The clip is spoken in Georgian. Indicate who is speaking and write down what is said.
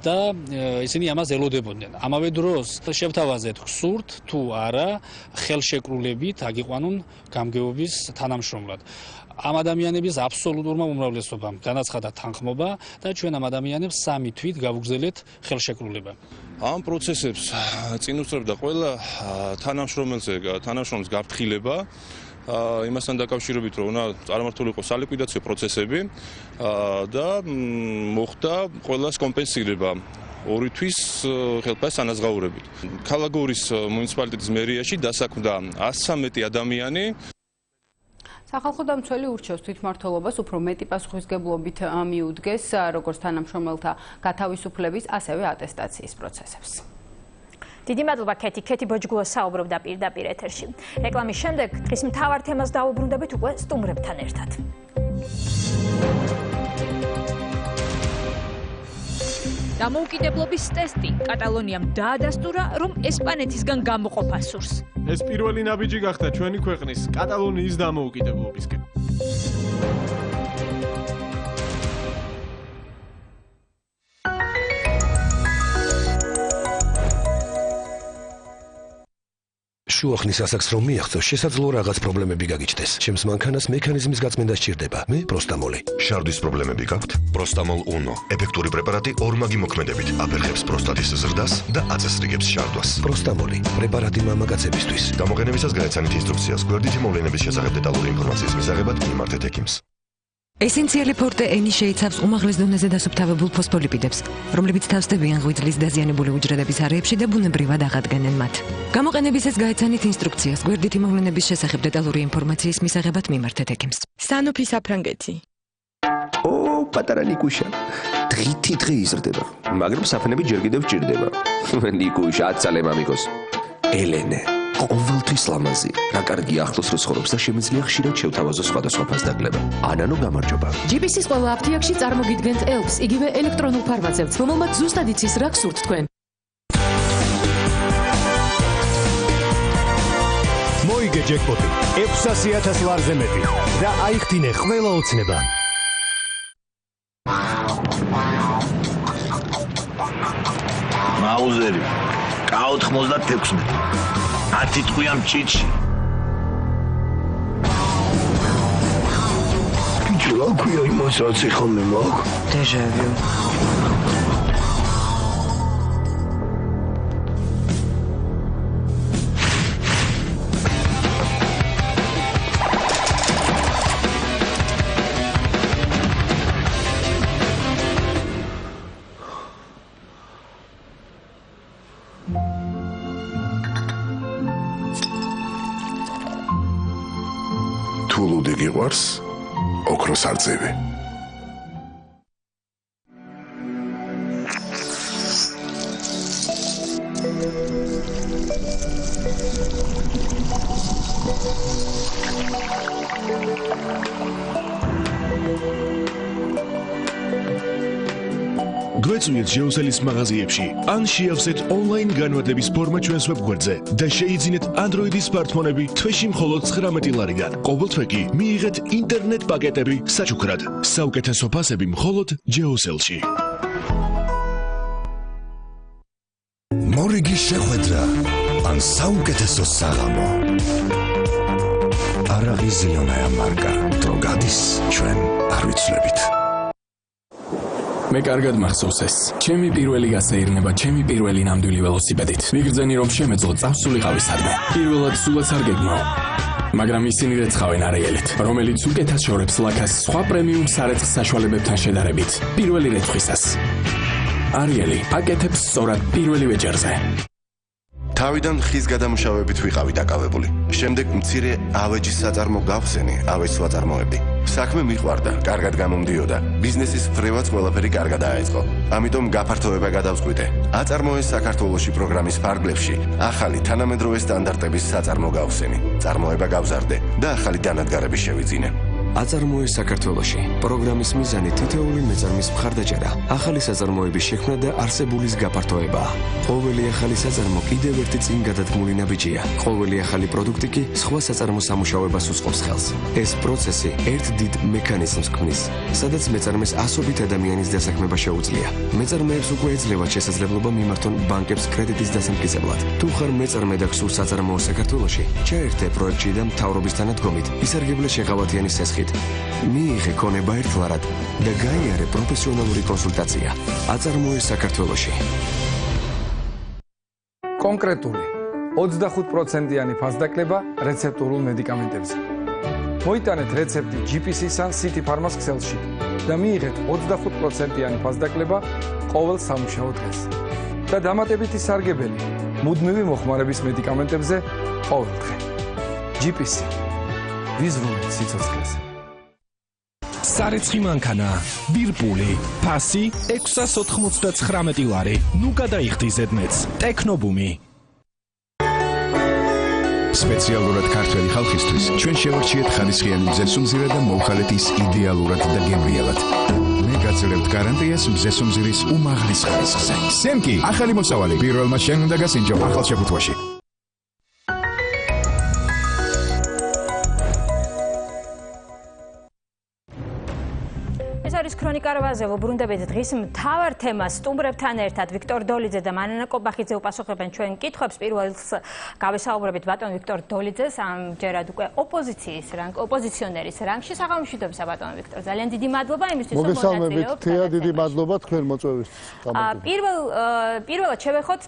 Speaker 1: და ისინი ამას ელოდებოდნენ. ამავე დროს შევთავაზეთ გსურთ თუ არა ხელშეკრულებით აგიყვანონ გამგეობის თანამშრომლად. ამ ადამიანების აბსოლუტურმა უმრავლესობამ განაცხადა თანხმობა და ჩვენ ამ ადამიანებს 3 თვით გავუგზავნეთ ხელშეკრულება.
Speaker 2: ამ პროცესებს წინ უსწრებდა ყველა თანამშრომლის გაფრთხილება იმასთან დაკავშირებით რომ უნდა წარმართულიყო სალიკვიდაციო პროცესები და მოხდა ყველას კომპენსირება 2 თვის ხელფასის ანაზღაურებით. ქალაქ გორის მუნიციპალიტეტის მერიაში დასაქმდა 113 ადამიანი.
Speaker 3: სახალხო დამცველი ურჩევს თვითმმართველობას უფრო მეტი პასუხისმგებლობით მიუდგეს როგორც თანამშრომელთა გათავისუფლების, ასევე ატესტაციის პროცესებს.
Speaker 4: დიდი მადლობა ქეთი. ქეთი ბოჯგუა საუბრობდა პირდაპირ ეთერში. რეკლამის შემდეგ დღის მთავარ თემას დავუბრუნდებით უკვე სტუმრებთან ერთად. დამოუკიდებლობის ტესტი კატალონიამ დაადასტურა, რომ ესპანეთისგან გამოყოფა სურს.
Speaker 5: ეს პირველი ნაბიჯი გახდა ჩვენი ქვეყნის კატალონიის დამოუკიდებლობისკენ.
Speaker 6: შუახნის ასაკს რომ მიაღწევ, შესაძლოა რაღაც პრობლემები გაგიჩნდეს. ჩემს მანქანას მექანიზმის გაწმენდა სჭირდება. მე პროსტამოლი.
Speaker 7: შარდის პრობლემები გაქვთ? პროსტამოლ უნო. ეფექტური პრეპარატი ორმაგი მოქმედებით აფერხებს პროსტატის ზრდას და აწესრიგებს შარდვას.
Speaker 6: პროსტამოლი. პრეპარატი მამაკაცებისთვის.
Speaker 7: გამოყენებისას გაეცანით ინსტრუქციას. გვერდითი მოვლენების შესახებ დეტალური ინფორმაციის მისაღებად მიმართეთ ექიმს.
Speaker 8: ესენციალი ფორტე ენი შეიცავს უმაღლეს დონეზე დასუფთავებულ ფოსფოლიპიდებს, რომლებიც თავსდებიან ღვიძლის დაზიანებული უჯრედების არეებში და ბუნებრივად აღადგენენ მათ. გამოყენებისას გაეცანით ინსტრუქციას. გვერდითი მოვლენების შესახებ დეტალური ინფორმაციის მისაღებად მიმართეთ ექიმს.
Speaker 9: სანოფი საფრანგეთი.
Speaker 10: პატარა ნიკუშა. დღითი იზრდება, მაგრამ საფენები ჯერ კიდევ ჭირდება. ნიკუშა, აცალე მამიკოს. ელენე. ყოველთვის ლამაზი. რა კარგი ახლოს რო ცხოვრობს და შემიძლია ხშირად შევთავაზო სხვადასხვა ფასდაკლება. ანანო გამარჯობა.
Speaker 9: GBC-ის ყველა აფთიაქში წარმოგიდგენთ ელფს, იგივე ელექტრონულ ფარმაცევტს, რომელმაც ზუსტად იცის რა გსურთ თქვენ.
Speaker 11: მოიგე ჯეკპოტი 600,000 ლარზე მეტი და აიხდინე ყველა ოცნება.
Speaker 12: მაუზერი K96 10 ტყვიან ჭიჭი. ბიჭო, რა ქვია იმას რაც ეხამე მაქვს?
Speaker 9: დეჟავიუ.
Speaker 7: თულუდი გიყვარს ოქროს არწივი.
Speaker 13: გვეწვიეთ ჟეოსელის მაღაზიებში ან შეავსეთ ონლაინ განმარტების ფორმა ჩვენს ვებგვერდზე და შეიძინეთ Android-ის სმარტფონები თვეში მხოლოდ 19 ლარიდან. ყოველთვე კი მიიღეთ ინტერნეტ პაკეტები საჩუქრად. საუკეთესო ფასები მხოლოდ ჟეოსელში.
Speaker 6: მორიგი შეხვედრა ან საუკეთესო საღამო. არაღი ზილიონაა მარკა. დრო გადის, ჩვენ არ ვიცვლებით.
Speaker 14: მე კარგად მახსოვს ეს. ჩემი პირველი გასეირნება, ჩემი პირველი ნამდვილი ველოსიპედით. მიგრძენი რომ შემეძლო წავსულიყავი სადმე. პირველად სულაც არ გეგმავ. მაგრამ ისინი რეცხავენ არეელით, რომელიც უკეთად შორებს ლაქას სხვა პრემიუმ სარეცხ საშუალებებთან შედარებით. პირველი რეცხვისას. არეელი აკეთებს სწორად პირველივე ჯერზე.
Speaker 7: თავიდან ხის გადამუშავებით ვიყავი დაკავებული. შემდეგ მცირე ავეჯის საწარმო გავხსენი, ავეჯს ვაწარმოებდი. საქმე მიყვარდა, კარგად გამომდიოდა. ბიზნესის ფრევაც ყველაფერი კარგად დაეწყო. ამიტომ გაფართოება გადავწყვიტე. აწარმოეს საქართველოში პროგრამის ფარგლებში, ახალი თანამედროვე სტანდარტების საწარმო გავხსენი. წარმოება გავზარდე და ახალი დანადგარები შევიძინე.
Speaker 6: აწარმოე საქართველოში. პროგრამის მიზანი თითოეული მეწარმის მხარდაჭერა, ახალი საწარმოების შექმნა და არსებულის გაფართოებაა. ყოველი ახალი საწარმო კიდევ ერთი წინ გადადგმული ნაბიჯია. ყოველი ახალი პროდუქტი კი სხვა საწარმო სამუშაოებას უწყობს ხელს. ეს პროცესი ერთ დიდ მექანიზმს ქმნის, სადაც მეწარმეს ასობით ადამიანის დასაქმება შეუძლია. მეწარმეებს უკვე ეძლევათ შესაძლებლობა მიმართონ ბანკებს კრედიტის დასამტკიცებლად. თუ ხარ მეწარმე და გსურს საწარმოო საქართველოში, ჩაერთე პროექტში და მთავრობის თანადგომით, ისარგებლე შეღავათიანის სესხით. მიიღე ქონება ერთლარად და გაიარე პროფესიონალური კონსულტაცია. აწარმოე საქართველოში.
Speaker 15: კონკრეტული 25%-იანი ფასდაკლება რეცეპტურულ მედიკამენტებზე. მოიტანეთ რეცეპტი GPC-სან City Pharma-ს ქსელში და მიიღეთ 25%-იანი ფასდაკლება ყოველ სამუშაო დღეს. და დამატებითი სარგებელი მუდმივი მოხმარების მედიკამენტებზე ყოველ დღე. GPC ვიზრუნეთ სიცოცხლეს.
Speaker 11: სარეცხი მანქანა, ბირპული, ფასი 699 ლარი. ნუ გადაიხდი ზედმეტს. ტექნობუმი.
Speaker 16: სპეციალურად ქართველი ხალხისთვის ჩვენ შევარჩიეთ ხალისხიანი მზესუმზირა და მოვხალეთ ის იდეალურად და გემრიელად. მე გაძლევთ გარანტიას მზესუმზირის უმაღლეს ხარისხზე. სემკი, ახალი მოსავალი, პირველმა შენ უნდა გასინჯო ახალ შეფუთვაში.
Speaker 4: ეს არის ქრონიკა რვაზე, ვუბრუნდებით დღის მთავარ თემას. სტუმრებთან ერთად ვიქტორ დოლიძე და მანანა კობახიძე უპასუხებენ ჩვენ კითხვებს. პირველს გავესაუბრებით ბატონ ვიქტორ დოლიძეს, ამჯერად უკვე ოპოზიციონერის რანგში. საღამოშვიდობისა ბატონ ვიქტორ, ძალიან დიდი მადლობა იმისთვის, რომ მონაწილეობთ.
Speaker 17: მოგესალმებით, თეა, დიდი მადლობა თქვენ მოწვევისთვის.
Speaker 4: პირველად შევეხოთ